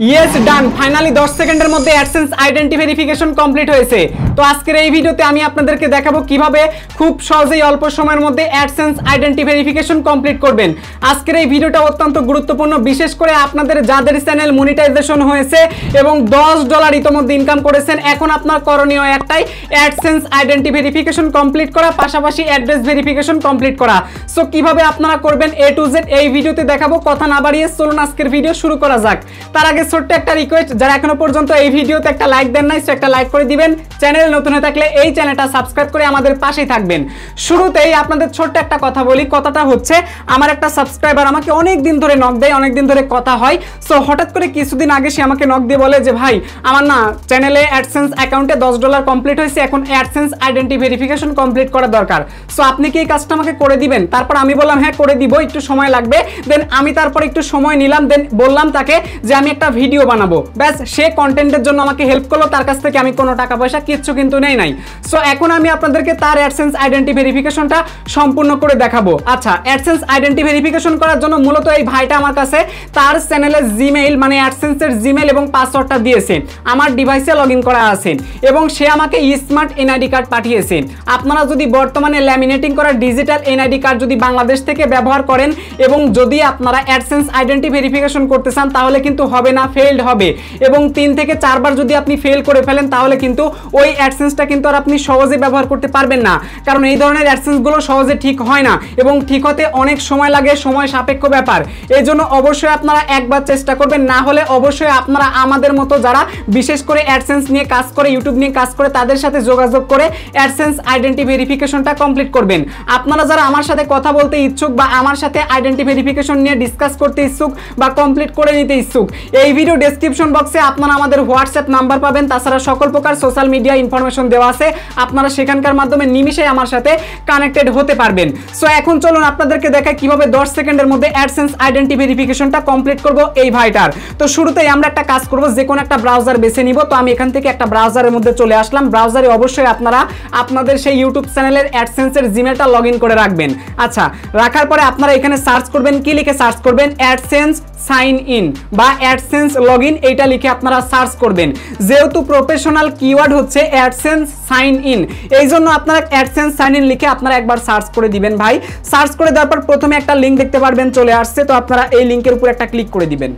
Yes ডান, finally 10 সেকেন্ডের মধ্যে AdSense identity verification complete হয়েছে। তো আজকের এই ভিডিওতে আমি আপনাদেরকে দেখাবো কিভাবে খুব সহজেই অল্প সময়ের মধ্যে অ্যাডসেন্স আইডেন্টি ভেরিফিকেশন কমপ্লিট করবেন। আজকের এই ভিডিওটা অত্যন্ত গুরুত্বপূর্ণ, বিশেষ করে আপনাদের যাদের চ্যানেল মনিটাইজেশন হয়েছে এবং $10 ইতোমধ্যে ইনকাম করেছেন। এখন আপনার করণীয় একটাই, অ্যাডসেন্স আইডেন্টি ভেরিফিকেশন কমপ্লিট করা, পাশাপাশি অ্যাড্রেস ভেরিফিকেশন কমপ্লিট করা। সো কিভাবে আপনারা করবেন A to Z এই ভিডিওতে দেখাবো। কথা না বাড়িয়ে চলুন আজকের ভিডিও শুরু করা যাক। তার আগে ছোট্ট একটা রিকোয়েস্ট, যারা এখনো পর্যন্ত এই ভিডিওতে একটা লাইক দেন নাই, সো একটা লাইক করে দিবেন। চ্যানেল নতুন হয়ে থাকলে এই চ্যানেলটা সাবস্ক্রাইব করে আমাদের পাশেই থাকবেন। শুরুতেই আপনাদের ছোট্ট একটা কথা বলি। কথাটা হচ্ছে, আমার একটা সাবস্ক্রাইবার আমাকে অনেক দিন ধরে নক দেয়, অনেক দিন ধরে কথা হয়। সো হঠাৎ করে কিছুদিন আগে সে আমাকে নক দিয়ে বলে যে ভাই, আমার না চ্যানেলে অ্যাডসেন্স অ্যাকাউন্টে $10 কমপ্লিট হয়েছে, এখন অ্যাডসেন্স আইডেন্টি ভেরিফিকেশন কমপ্লিট করা দরকার। সো আপনি কি এই কাজটা আমাকে করে দিবেন? তারপর আমি বললাম হ্যাঁ করে দিব, একটু সময় লাগবে। দেন আমি তারপর একটু সময় নিলাম, দেন বললাম তাকে যে আমি একটা ভিডিও বানাবো। ব্যাস, সে কন্টেন্টের জন্য আমাকে হেল্প করলো, তার কাছ থেকে আমি কোনো টাকা পয়সা কিচ্ছু কিন্তু নেই নাই। সো এখন আমি আপনাদেরকে তার অ্যাডসেন্স আইডেন্টি ভেরিফিকেশনটা সম্পূর্ণ করে দেখাবো। আচ্ছা, অ্যাডসেন্স আইডেন্টি ভেরিফিকেশন করার জন্য মূলত এই ভাইটা আমার কাছে তার চ্যানেলের জিমেইল মানে অ্যাডসেন্সের জিমেইল এবং পাসওয়ার্ডটা দিয়েছে, আমার ডিভাইসে লগ ইন করা আছে, এবং সে আমাকে স্মার্ট এনআইডি কার্ড পাঠিয়েছে। আপনারা যদি বর্তমানে ল্যামিনেটিং করা ডিজিটাল এনআইডি কার্ড যদি বাংলাদেশ থেকে ব্যবহার করেন এবং যদি আপনারা অ্যাডসেন্স আইডেন্টি ভেরিফিকেশন করতে চান, তাহলে কিন্তু হবে না, ফেইলড হবে। এবং 3 থেকে 4 বার যদি আপনি ফেল করে ফেলেন, তাহলে কিন্তু ওই অ্যাডসেন্সটা কিন্তু আর আপনি সহজে ব্যবহার করতে পারবেন না। কারণ এই ধরনের অ্যাডসেন্সগুলো সহজে ঠিক হয় না এবং ঠিক হতে অনেক সময় লাগে, সময় সাপেক্ষ ব্যাপার। এই জন্য অবশ্যই আপনারা একবার চেষ্টা করবেন, না হলে অবশ্যই আপনারা আমাদের মতো যারা বিশেষ করে অ্যাডসেন্স নিয়ে কাজ করে, ইউটিউব নিয়ে কাজ করে, তাদের সাথে যোগাযোগ করে অ্যাডসেন্স আইডেন্টি ভেরিফিকেশনটা কমপ্লিট করবেন। আপনারা যারা আমার সাথে কথা বলতে ইচ্ছুক বা আমার সাথে আইডেন্টি ভেরিফিকেশন নিয়ে ডিসকাস করতে ইচ্ছুক বা কমপ্লিট করে নিতে ইচ্ছুক, এই ভিডিও ডেসক্রিপশন বক্সে আপনারা আমাদের হোয়াটসঅ্যাপ নাম্বার পাবেন। তাছাড়া সকল প্রকার সোশ্যাল মিডিয়া ইনফরমেশন দেওয়া আছে, আপনারা সেখানকার মাধ্যমে নিমিষে আমার সাথে কানেক্টেড হতে পারবেন। সো এখন চলুন আপনাদেরকে দেখাই কিভাবে 10 সেকেন্ডের মধ্যে অ্যাডসেন্স আইডেন্টি ভেরিফিকেশনটা কমপ্লিট করব এই ভাইটার। তো শুরুতেই আমরা একটা কাজ করব, যে কোনো একটা ব্রাউজার বেছে নিব। তো আমি এখান থেকে একটা ব্রাউজারের মধ্যে চলে আসলাম। ব্রাউজারে অবশ্যই আপনারা আপনাদের সেই ইউটিউব চ্যানেলের অ্যাডসেন্সের জিমেলটা লগ ইন করে রাখবেন। আচ্ছা, রাখার পরে আপনারা এখানে সার্চ করবেন, কি লিখে সার্চ করবেন? অ্যাডসেন্স সাইন ইন বা অ্যাডসেন্স লগ ইন, এইটা লিখে আপনারা সার্চ করবেন। যেহেতু প্রফেশনাল কিওয়ার্ড হচ্ছে অ্যাডসেন্স সাইন ইন, এই জন্য আপনারা অ্যাডসেন্স সাইন ইন লিখে আপনারা একবার সার্চ করে দিবেন ভাই। সার্চ করে দেওয়ার পর প্রথমে একটা লিঙ্ক দেখতে পারবেন চলে আসছে, তো আপনারা এই লিঙ্কের উপর একটা ক্লিক করে দিবেন।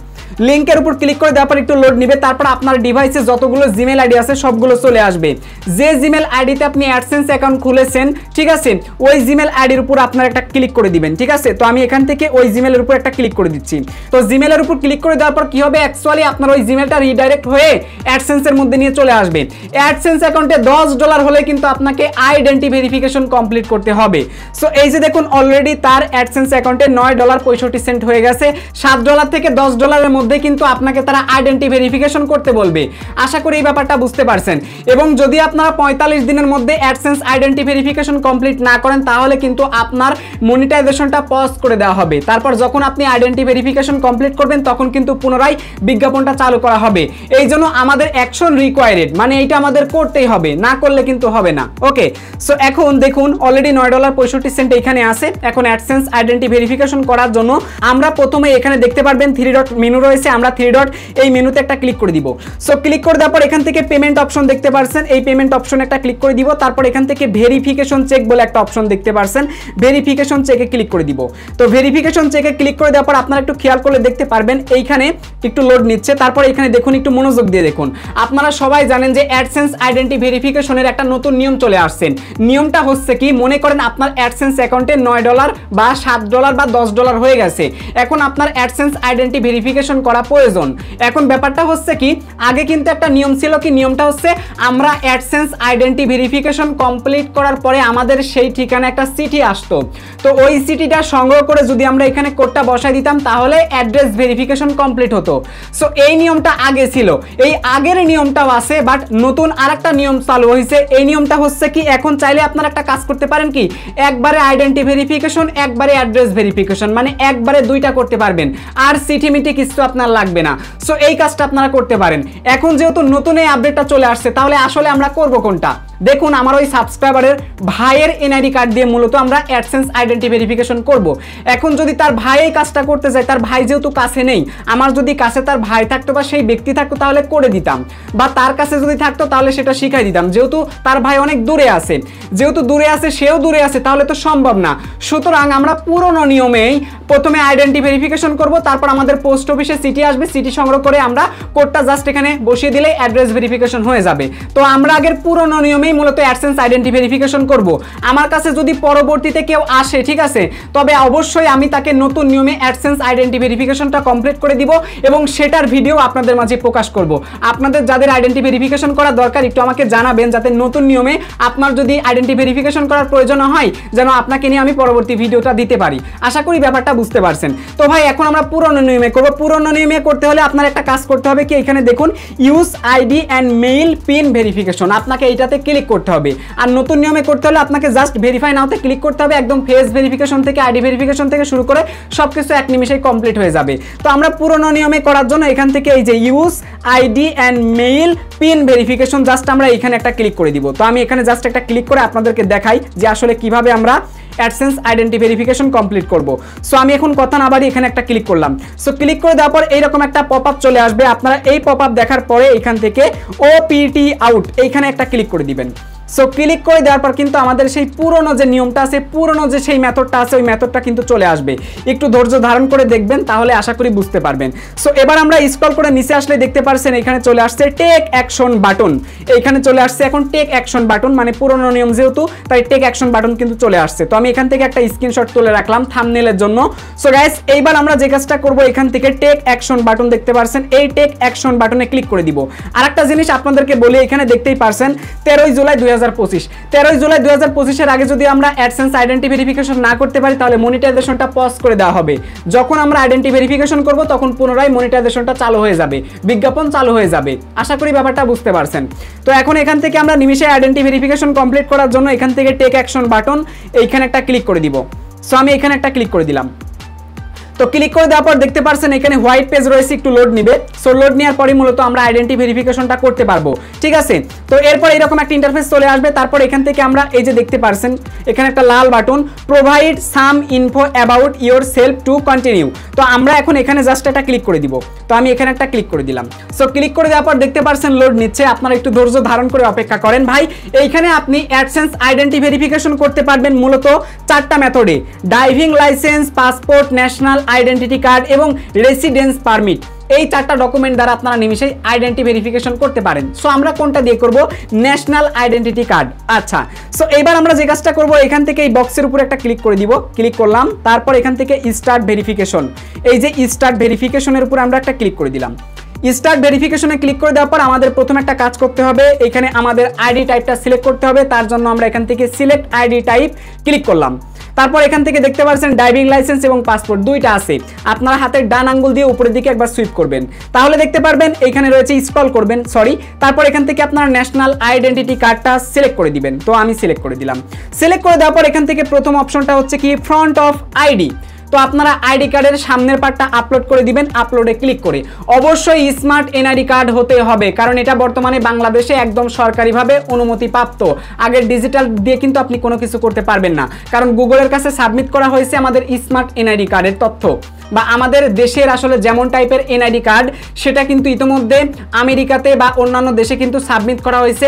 লিঙ্কের উপর ক্লিক করে দেওয়ার পর একটু লোড নিবে, তারপর আপনার ডিভাইসে যতগুলো জিমেল আইডি আছে সবগুলো চলে আসবে। যে জিমেল আইডিতে আপনি অ্যাডসেন্স অ্যাকাউন্ট খুলেছেন, ঠিক আছে, ওই জিমেল আইডির উপর আপনার একটা ক্লিক করে দিবেন, ঠিক আছে। তো আমি এখান থেকে ওই জিমেলের উপর একটা ক্লিক করে দিচ্ছি। তো জিমেলের উপর ক্লিক করে দেওয়ার পর কি হবে, অ্যাকচুয়ালি আপনার ওই জিমেলটা রিডাইরেক্ট হয়ে অ্যাডসেন্সের মধ্যে নিয়ে চলে আসবে। অ্যাডসেন্স অ্যাকাউন্টে $10 হলে কিন্তু আপনাকে আইডেন্টি ভেরিফিকেশন কমপ্লিট করতে হবে। সো এই যে দেখুন, অলরেডি তার অ্যাডসেন্স অ্যাকাউন্টে $9.65 হয়ে গেছে। $7 থেকে $10 মধ্যে কিন্তু আপনাকে তারা আইডেন্টি ভেরিফিকেশন করতে বলবে। আশা করি এই ব্যাপারটা বুঝতে পারছেন। এবং যদি আপনারা 45 দিনের মধ্যে অ্যাডসেন্স আইডেন্টি ভেরিফিকেশন কমপ্লিট না করেন, তাহলে কিন্তু আপনার মনিটাইজেশনটা পজ করে দেওয়া হবে। তারপর যখন আপনি আইডেন্টি ভেরিফিকেশন কমপ্লিট করবেন, তখন কিন্তু পুনরায় বিজ্ঞাপনটা চালু করা হবে। এই জন্য আমাদের অ্যাকশন রিকোয়ার্ড, মানে এইটা আমাদের করতেই হবে, না করলে কিন্তু হবে না। ওকে, সো এখন দেখুন অলরেডি $9.65 এখানে আছে। এখন অ্যাডসেন্স আইডেন্টি ভেরিফিকেশন করার জন্য আমরা প্রথমে এখানে দেখতে পারবেন 3 ডট মেনু রয়েছে, আমরা 3 ডট এই মেনুতে একটা ক্লিক করে দিব। সো ক্লিক করে দেওয়ার পর এখান থেকে পেমেন্ট অপশন দেখতে পাচ্ছেন, এই পেমেন্ট অপশনে একটা ক্লিক করে দিব। তারপর এখান থেকে ভেরিফিকেশন চেক বলে একটা অপশন দেখতে পাচ্ছেন, ভেরিফিকেশন চেকে ক্লিক করে দিব। তো ভেরিফিকেশন চেকে ক্লিক করে দেওয়ার পর আপনারা একটু খেয়াল করলে দেখতে পারবেন এইখানে একটু লোড নিচ্ছে। তারপর এখানে দেখুন, একটু মনোযোগ দিয়ে দেখুন। আপনারা সবাই জানেন যে অ্যাডসেন্স আইডেন্টি ভেরিফিকেশনের একটা নতুন নিয়ম চলে আসছে। নিয়মটা হচ্ছে কি, মনে করেন আপনার অ্যাডসেন্স অ্যাকাউন্টে $9 বা $7 বা $10 হয়ে গেছে। এখন আপনার অ্যাডসেন্স আইডেন্টি ভেরিফিকেশন করা প্রয়োজন। এখন ব্যাপারটা হচ্ছে কি, আগে কিন্তু একটা নিয়ম ছিল, কি নিয়মটা হচ্ছে, আমরা অ্যাডসেন্স আইডেন্টি ভেরিফিকেশন কমপ্লিট করার পরে আমাদের সেই ঠিকানা একটা চিঠি আসতো। তো ওই চিঠিটা সংগ্রহ করে যদি আমরা এখানে কোডটা বসাই দিতাম, তাহলে অ্যাড্রেস ভেরিফিকেশন কমপ্লিট হতো। সো এই নিয়মটা আগে ছিল, এই আগের নিয়মটাও আছে, বাট নতুন আরেকটা নিয়ম চালু হয়েছে। এই নিয়মটা হচ্ছে কি, এখন চাইলে আপনারা একটা কাজ করতে পারেন, কি একবারে আইডেন্টি ভেরিফিকেশন, একবারে অ্যাড্রেস ভেরিফিকেশন, মানে একবারে দুইটা করতে পারবেন, আর চিঠি মিটি কিছু আপনার লাগবে না। সো এই কাজটা আপনারা করতে পারেন। এখন যেহেতু নতুন এই আপডেটটা চলে আসছে, তাহলে আসলে আমরা করব কোনটা? দেখুন আমার ওই সাবস্ক্রাইবারের ভাইয়ের এনআইডি কার্ড দিয়ে মূলত আমরা অ্যাডসেন্স আইডেন্টি ভেরিফিকেশন করব। এখন যদি তার ভাই এই কাজটা করতে যায়, তার ভাই যেহেতু কাছে নেই, আমার যদি কাছে তার ভাই থাকতো বা সেই ব্যক্তি থাকতো তাহলে করে দিতাম, বা তার কাছে যদি থাকতো তাহলে সেটা শিখাই দিতাম। যেহেতু তার ভাই অনেক দূরে আছে, সেও দূরে আছে, তাহলে তো সম্ভব না। সুতরাং আমরা পুরনো নিয়মেই প্রথমে আইডেন্টি ভেরিফিকেশন করব, তারপর আমাদের পোস্ট অফিসে সিটি আসবে, সিটি সংগ্রহ করে আমরা কোডটা জাস্ট এখানে বসিয়ে দিলে অ্যাড্রেস ভেরিফিকেশন হয়ে যাবে। তো আমরা আগের পুরনো নিয়মেই মূলত অ্যাডসেন্স আইডেন্টি ভেরিফিকেশন করব। আমার কাছে যদি পরবর্তীতে কেউ আসে, ঠিক আছে, তবে অবশ্যই আমি তাকে নতুন নিয়মে অ্যাডসেন্স আইডেন্টি ভেরিফিকেশনটা কমপ্লিট করে দিব এবং সেটার ভিডিও আপনাদের মাঝে প্রকাশ করব। আপনাদের যাদের আইডেন্টি ভেরিফিকেশন করা দরকার একটু আমাকে জানাবেন, যাতে নতুন নিয়মে আপনার যদি আইডেন্টি ভেরিফিকেশন করার প্রয়োজন হয় যেন আপনাকে নিয়ে আমি পরবর্তী ভিডিওটা দিতে পারি। আশা করি ব্যাপারটা বুঝতে পারছেন। তো ভাই এখন আমরা পুরনো নিয়মে করব। পুরনো নিয়মে করতে হলে আপনার একটা কাজ করতে হবে কি, এখানে দেখুন use ID and mail pin verification, আপনাকে এইটাতে ক্লিক করতে হবে। আর নতুন নিয়মে করতে হলে আপনাকে জাস্ট ভেরিফাই নাওতে ক্লিক করতে হবে। একদম ফেস ভেরিফিকেশন থেকে আইডি ভেরিফিকেশন থেকে শুরু করে সবকিছু এক নিমিশেই কমপ্লিট হয়ে যাবে। তো আমরা পুরনো নিয়মে করার জন্য এখান থেকে এই যে use ID and mail pin verification just আমরা এখানে একটা ক্লিক করে দিব। তো আমি এখানে জাস্ট একটা ক্লিক করে আপনাদেরকে দেখাই যে আসলে কিভাবে আমরা অ্যাডসেন্স আইডেন্টি ভেরিফিকেশন কমপ্লিট করব। সো আমি এখন কথা না বাড়ি এখানে একটা ক্লিক করলাম। সো ক্লিক করে দেওয়ার পর এইরকম একটা পপআপ চলে আসবে। আপনারা এই পপআপ দেখার পরে এখান থেকে ওপিটি আউট এইখানে একটা ক্লিক করে দিবেন। সো ক্লিক করে দেওয়ার পর কিন্তু আমাদের সেই পুরনো যে নিয়মটা আছে, পুরনো যে সেই মেথডটা আছে, ওই মেথডটা কিন্তু চলে আসবে। একটু ধৈর্য ধারণ করে দেখবেন, তাহলে আশা করি বুঝতে পারবেন। সো এবার আমরা স্ক্রল করে নিচে আসলে দেখতে পারছেন এখানে চলে আসছে টেক অ্যাকশন বাটন। এইখানে চলে আসছে এখন টেক অ্যাকশন বাটন, মানে পুরনো নিয়ম যেহেতু তাই টেক অ্যাকশন বাটন কিন্তু চলে আসছে। তো আমি এখান থেকে একটা স্ক্রিনশট তুলে রাখলাম থাম্বনেইলের জন্য। সো গাইস এইবার আমরা যে কাজটা করব, এখান থেকে টেক অ্যাকশন বাটন দেখতে পারছেন, এই টেক অ্যাকশন বাটনে ক্লিক করে দিব। আরেকটা জিনিস আপনাদেরকে বলি, এখানে দেখতেই পারছেন 13 জুলাই 2025, 13 জুলাই 2025 আগে যদি আমরা অ্যাডসেন্স আইডেন্টি ভেরিফিকেশন না করতে পারি তাহলে মনিটাইজেশনটা পজ করে দেওয়া হবে। যখন আমরা আইডেন্টি ভেরিফিকেশন করব তখন পুনরায় মনিটাইজেশনটা চালু হয়ে যাবে, বিজ্ঞাপন চালু হয়ে যাবে। আশা করি ব্যাপারটা বুঝতে পারছেন। তো এখন এখান থেকে আমরা নিমিশে আইডেন্টি ভেরিফিকেশন কমপ্লিট করার জন্য এখান থেকে টেক অ্যাকশন বাটন এইখানে একটা ক্লিক করে দিব। সো আমি এখানে একটা ক্লিক করে দিলাম। তো ক্লিক করে দেওয়ার পর দেখতে পারছেন এখানে হোয়াইট পেজ রয়েছে, একটু লোড নিবে। সো লোড নেওয়ার পরে মূলত আমরা আইডেন্টি ভেরিফিকেশনটা করতে পারবো, ঠিক আছে। তো এরপর এরকম একটা ইন্টারফেস চলে আসবে। তারপর এখান থেকে আমরা এই যে দেখতে পারছেন এখানে একটা লাল button, provide some info about yourself to continue. তো আমরা এখন এখানে জাস্ট একটা ক্লিক করে দিব। তো আমি এখানে একটা ক্লিক করে দিলাম। সো ক্লিক করে দেওয়ার পর দেখতে পারছেন লোড নিচ্ছে, আপনারা একটু ধৈর্য ধারণ করে অপেক্ষা করেন ভাই। এইখানে আপনি অ্যাডসেন্স আইডেন্টি ভেরিফিকেশন করতে পারবেন মূলত 4টা মেথডে, driving licence, passport, national identity card এবং রেসিডেন্স পারমিট। এই 4টা ডকুমেন্ট দ্বারা আপনারা নিমিশেই আইডেন্টি ভেরিফিকেশন করতে পারেন। সো আমরা কোনটা দিয়ে করব? National identity card. আচ্ছা, সো এবার আমরা যে কাজটা করব, এখান থেকে এই বক্সের উপরে একটা ক্লিক করে দিব। ক্লিক করলাম, তারপর এখান থেকে স্টার্ট ভেরিফিকেশন, এই যে স্টার্ট ভেরিফিকেশনের উপরে আমরা একটা ক্লিক করে দিলাম। স্টার্ট ভেরিফিকেশনে ক্লিক করে দেওয়ার পর আমাদের প্রথম একটা কাজ করতে হবে, এখানে আমাদের আইডি টাইপটা সিলেক্ট করতে হবে। তার জন্য আমরা এখান থেকে সিলেক্ট আইডি টাইপ ক্লিক করলাম। তারপর এখান থেকে দেখতে পাচ্ছেন ড্রাইভিং লাইসেন্স এবং পাসপোর্ট দুইটা আছে। আপনারা হাতের ডান আঙ্গুল দিয়ে উপরের দিকে একবার সুইপ করবেন, তাহলে দেখতে পারবেন এখানে রয়েছে, স্ক্রল করবেন তারপর এখান থেকে আপনার ন্যাশনাল আইডেন্টিটি কার্ডটা সিলেক্ট করে দিবেন। তো আমি সিলেক্ট করে দিলাম। সিলেক্ট করে দেওয়ার পর এখান থেকে প্রথম অপশনটা হচ্ছে কি ফ্রন্ট অফ আইডি। তো আপনারা আইডি কার্ডের সামনের পার্টটা আপলোড করে দিবেন, আপলোডে ক্লিক করে। অবশ্যই স্মার্ট এনআইডি কার্ড হতে হবে, কারণ এটা বর্তমানে বাংলাদেশে একদম সরকারিভাবে অনুমতিপ্রাপ্ত। আগের ডিজিটাল দিয়ে কিন্তু আপনি কোনো কিছু করতে পারবেন না, কারণ গুগলের কাছে সাবমিট করা হয়েছে আমাদের স্মার্ট এনআইডি কার্ডের তথ্য, বা আমাদের দেশের আসলে যেমন টাইপের এনআইডি কার্ড সেটা কিন্তু ইতিমধ্যে আমেরিকাতে বা অন্যান্য দেশে কিন্তু সাবমিট করা হয়েছে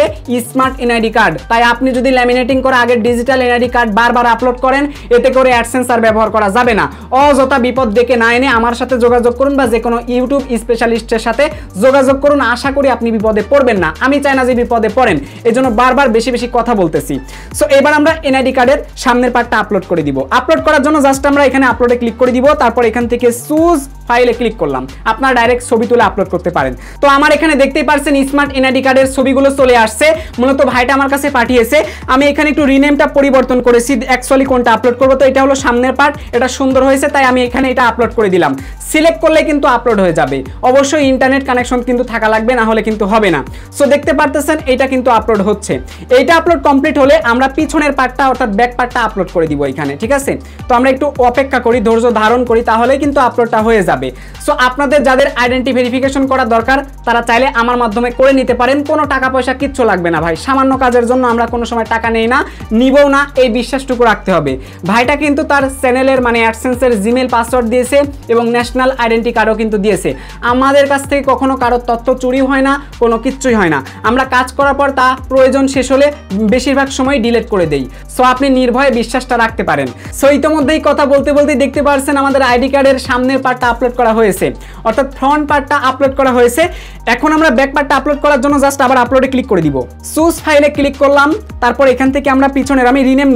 স্মার্ট এনআইডি কার্ড। তাই আপনি যদি ল্যামিনেটিং করা আগের ডিজিটাল এনআইডি কার্ড বারবার আপলোড করেন, এতে করে অ্যাডসেন্স আর ব্যবহার করা যাবে না। অযথা বিপদ ডেকে না এনে আমার সাথে যোগাযোগ করুন বা যে কোনো ইউটিউব স্পেশালিস্টের সাথে যোগাযোগ করুন। আশা করি আপনি বিপদে পড়বেন না, আমি চাই না যে বিপদে পড়েন, এজন্য বারবার বেশি বেশি কথা বলতেছি। সো এবার আমরা এনআইডি কার্ডের সামনের পার্টটা আপলোড করে দিব। আপলোড করার জন্য জাস্ট আমরা এখানে আপলোডে ক্লিক করে দিব। তারপর এখান থেকে চুজ ফাইলে ক্লিক করলাম। আপনারা ডাইরেক্ট ছবি তুলে আপলোড করতে পারেন। তো আমার এখানে দেখতেই পারছেন স্মার্ট এনআইডি কার্ডের ছবিগুলো চলে আসছে। মূলত ভাইটা আমার কাছে পাঠিয়েছে। আমি এখানে একটু রিনেমটা পরিবর্তন করেছি, অ্যাকচুয়ালি কোনটা আপলোড করব। তো এটা হলো সামনের পার্ট, এটা সুন্দর হয়েছে তাই আমি এখানে এটা আপলোড করে দিলাম। সিলেক্ট করলে কিন্তু আপলোড হয়ে যাবে। অবশ্যই ইন্টারনেট কানেকশন কিন্তু থাকা লাগবে, না হলে কিন্তু হবে না। সো দেখতে পারতেছেন এটা কিন্তু আপলোড হচ্ছে। এইটা আপলোড কমপ্লিট হলে আমরা পিছনের পার্টটা অর্থাৎ ব্যাক পার্টটা আপলোড করে দিব এখানে, ঠিক আছে। তো আমরা একটু অপেক্ষা করি, ধৈর্য ধারণ করি, তাহলে কিন্তু আপলোডটা হয়ে যাবে। যাবে। সো আপনাদের যাদের আইডেন্টি ভেরিফিকেশন করা দরকার তারা চাইলে আমার মাধ্যমে করে নিতে পারেন, কোনো টাকা পয়সা কিচ্ছু লাগবে না ভাই। সামান্য কাজের জন্য আমরা কোনো সময় টাকা নেই না, নিবও না, এই বিশ্বাসটুকু রাখতে হবে। ভাইটা কিন্তু তার চ্যানেলের মানে অ্যাডসেন্সের জিমেল পাসওয়ার্ড দিয়েছে এবং ন্যাশনাল আইডেন্টি কার্ডও কিন্তু দিয়েছে। আমাদের কাছ থেকে কখনো কারোর তথ্য চুরি হয় না, কোনো কিচ্ছুই হয় না। আমরা কাজ করার পর তা প্রয়োজন শেষ হলে বেশিরভাগ সময় ডিলিট করে দেই। সো আপনি নির্ভয়ে বিশ্বাসটা রাখতে পারেন। সো ইতিমধ্যেই কথা বলতে বলতে দেখতে পারছেন আমাদের আইডি কার্ডের সামনের পার্টটা আপলোড করা হয়েছে, অর্থাৎ ফ্রন্ট পার্টটা আপলোড করা হয়েছে। এখন আমরা ব্যাক পার্টটা আপলোড করার জন্য জাস্ট আবার আপলোডে ক্লিক করে দিব। চুজ ফাইলে ক্লিক করলাম, তারপর এখান থেকে আমরা পিছনের আমি রিনেম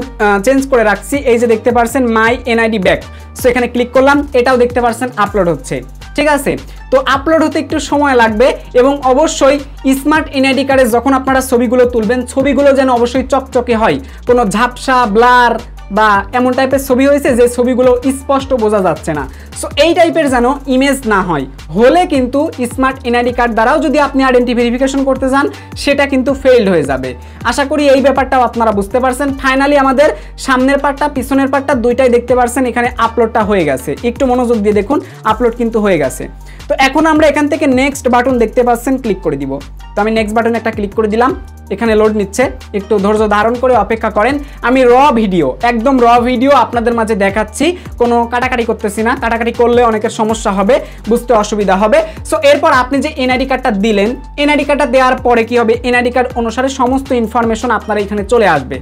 চেঞ্জ করে রাখছি, এই যে দেখতে পারছেন মাই এনআইডি ব্যাক। সো এখানে ক্লিক করলাম, এটাও দেখতে পারছেন আপলোড হচ্ছে। ঠিক আছে, তো আপলোড হতে একটু সময় লাগবে এবং অবশ্যই স্মার্ট এনআইডি কার্ডে যখন আপনারা ছবিগুলো তুলবেন ছবিগুলো যেন অবশ্যই চকচকে হয়, কোনো ঝাপসা ব্লার বা এমন টাইপের ছবি হয়েছে যে ছবিগুলো স্পষ্ট বোঝা যাচ্ছে না। সো এই টাইপের যেন ইমেজ না হয়, হলে কিন্তু স্মার্ট এনআইডি কার্ড দ্বারাও যদি আপনি আইডেন্টি ভেরিফিকেশন করতে যান সেটা কিন্তু ফেইল্ড হয়ে যাবে। আশা করি এই ব্যাপারটাও আপনারা বুঝতে পারছেন। ফাইনালি আমাদের সামনের পার্টটা পিছনের পার্টটা দুইটাই দেখতে পারছেন এখানে আপলোডটা হয়ে গেছে। একটু মনোযোগ দিয়ে দেখুন, আপলোড কিন্তু হয়ে গেছে। তো এখন আমরা এখান থেকে নেক্সট বাটন দেখতে পাচ্ছেন, ক্লিক করে দিব। তো আমি নেক্সট বাটনে একটা ক্লিক করে দিলাম, এখানে লোড নিচ্ছে, একটু ধৈর্য ধারণ করে অপেক্ষা করেন। আমি ভিডিও একদম র ভিডিও আপনাদের মাঝে দেখাচ্ছি, কোনো কাটাকাটি করতেছি না, কাটাকাটি করলে অনেকের সমস্যা হবে, বুঝতে অসুবিধা হবে। সো এরপর আপনি যে এনআইডি কার্ডটা দিলেন, এনআইডি কার্ডটা দেওয়ার পরে কি হবে, এনআইডি কার্ড অনুসারে সমস্ত ইনফরমেশন আপনারা এখানে চলে আসবে।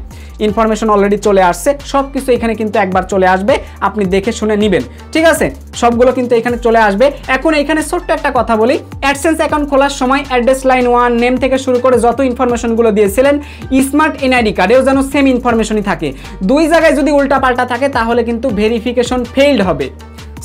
ইনফরমেশন অলরেডি চলে আসছে, সব কিছু এখানে কিন্তু একবার চলে আসবে, আপনি দেখে শুনে নেবেন। ঠিক আছে, সবগুলো কিন্তু এখানে চলে আসবে। এখন এখানে ছোট্ট একটা কথা বলি, অ্যাডসেন্স অ্যাকাউন্ট খোলার সময় অ্যাড্রেস লাইন 1 নেম থেকে শুরু করে যত ইনফরমেশনগুলো দিয়েছিলেন স্মার্ট এনআইডি কার্ডেও যেন সেম ইনফরমেশনই থাকে। দুই জায়গায় যদি উল্টাপাল্টা থাকে তাহলে কিন্তু ভেরিফিকেশন ফেইল্ড হবে।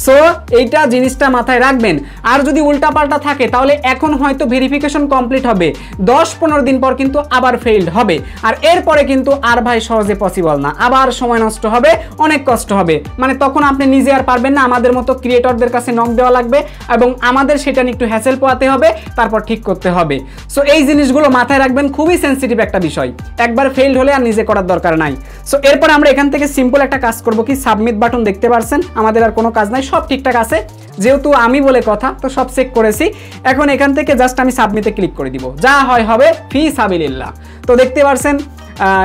সো এইটা জিনিসটা মাথায় রাখবেন। আর যদি উল্টাপাল্টা থাকে তাহলে এখন হয়তো ভেরিফিকেশন কমপ্লিট হবে, 10-15 দিন পর কিন্তু আবার ফেইল্ড হবে। আর এরপরে কিন্তু আর ভাই সহজে পসিবল না, আবার সময় নষ্ট হবে, অনেক কষ্ট হবে। মানে তখন আপনি নিজে আর পারবেন না, আমাদের মতো ক্রিয়েটরদের কাছে নক দেওয়া লাগবে এবং আমাদের সেটা নিয়ে একটু হ্যাসেল পোয়াতে হবে, তারপর ঠিক করতে হবে। সো এই জিনিসগুলো মাথায় রাখবেন, খুবই সেন্সিটিভ একটা বিষয়। একবার ফেইল্ড হলে আর নিজে করার দরকার নাই। সো এরপর আমরা এখান থেকে সিম্পল একটা কাজ করব, কি সাবমিট বাটন দেখতে পারছেন, আমাদের আর কোনো কাজ নাই, সব ঠিকঠাক আছে। যেহেতু আমি বলে কথা তো সব চেক করেছি। এখন এখান থেকে জাস্ট আমি সাবমিটে ক্লিক করে দিব, যা হয় হবে, ফি সাবিলিল্লাহ। তো দেখতে পারছেন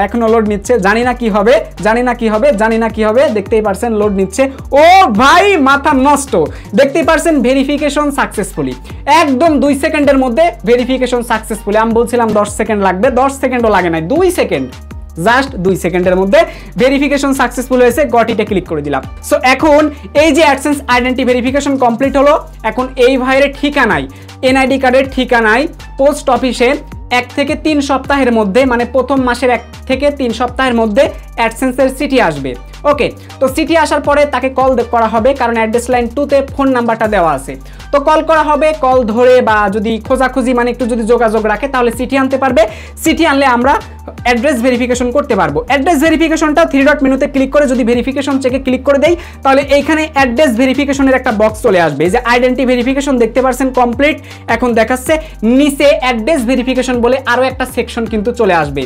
এখনো লোড নিচ্ছে, জানি না কি হবে, জানি না কি হবে, জানি না কি হবে, দেখতেই পারছেন লোড নিচ্ছে। ও ভাই মাথা নষ্ট, দেখতেই পারছেন ভেরিফিকেশন সাকসেসফুলি, একদম 2 সেকেন্ডের মধ্যে ভেরিফিকেশন সাকসেসফুলি। আমি বলছিলাম 10 সেকেন্ড লাগবে, 10 সেকেন্ডও লাগে নাই, 2 সেকেন্ড, জাস্ট 2 সেকেন্ডের মধ্যে ভেরিফিকেশন সাকসেসফুল হয়েছে। গটিতে ক্লিক করে দিলাম। সো এখন এই যে অ্যাডসেন্স আইডেন্টি ভেরিফিকেশন কমপ্লিট হলো, এখন এই ভাইয়ের ঠিকানায় এনআইডি কার্ডের ঠিকানায় পোস্ট অফিসে 1 থেকে 3 সপ্তাহের মধ্যে, মানে প্রথম মাসের 1 থেকে 3 সপ্তাহের মধ্যে অ্যাডসেন্সের চিঠি আসবে। ওকে, তো চিঠি আসার পরে তাকে কল করা হবে, কারণ অ্যাড্রেস লাইন 2তে ফোন নাম্বারটা দেওয়া আছে। তো কল করা হবে, কল ধরে বা যদি খোঁজাখুঁজি মানে একটু যদি যোগাযোগ রাখে তাহলে চিঠি আনতে পারবে। চিঠি আনলে আমরা অ্যাড্রেস ভেরিফিকেশন করতে পারবো। অ্যাড্রেস ভেরিফিকেশনটা 3 ডট মেনুতে ক্লিক করে যদি ভেরিফিকেশন চেকে ক্লিক করে দেই তাহলে এইখানে অ্যাড্রেস ভেরিফিকেশনের একটা বক্স চলে আসবে। যে আইডেন্টি ভেরিফিকেশন দেখতে পাচ্ছেন কমপ্লিট, এখন দেখাচ্ছে নিচে অ্যাড্রেস ভেরিফিকেশন বলে আরো একটা সেকশন কিন্তু চলে আসবে।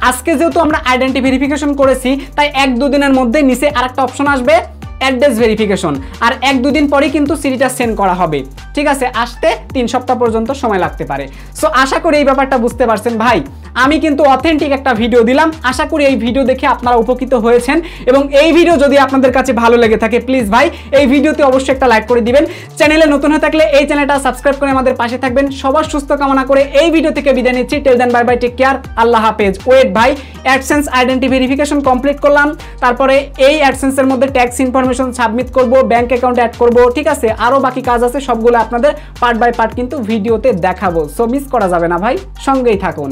আজকে যেহেতু আমরা আইডেন্টি ভেরিফিকেশন করেছি তাই 1-2 দিনের মধ্যে নিচে আরেকটা অপশন আসবে অ্যাড্রেস ভেরিফিকেশন, আর 1-2 দিন পরেই কিন্তু সিডিটা সেন্ড করা হবে। ঠিক আছে, আসতে 3 সপ্তাহ পর্যন্ত সময় লাগতে পারে। সো আশা করি এই ব্যাপারটা বুঝতে পারছেন ভাই। আমি কিন্তু অথেন্টিক একটা ভিডিও দিলাম, আশা করি এই ভিডিও দেখে আপনারা উপকৃত হয়েছেন এবং এই ভিডিও যদি আপনাদের কাছে ভালো লেগে থাকে প্লিজ ভাই এই ভিডিওতে অবশ্যই একটা লাইক করে দিবেন। চ্যানেলে নতুন হয়ে থাকলে এই চ্যানেলটা সাবস্ক্রাইব করে আমাদের পাশে থাকবেন। সবার সুস্থ কামনা করে এই ভিডিও থেকে বিদায় নিচ্ছি। Till then bye bye, take care, আল্লাহ হাফেজ। ওয়েট ভাই, অ্যাডসেন্স আইডেন্টি ভেরিফিকেশন কমপ্লিট করলাম, তারপরে এই অ্যাডসেন্সের মধ্যে ট্যাক্স ইনফরমেশন সাবমিট করব, ব্যাংক অ্যাকাউন্ট অ্যাড করব। ঠিক আছে, আরো বাকি কাজ আছে, সবগুলো আপনাদের পার্ট বাই পার্ট কিন্তু ভিডিওতে দেখাবো। সো মিস করা যাবে না ভাই, সঙ্গেই থাকুন।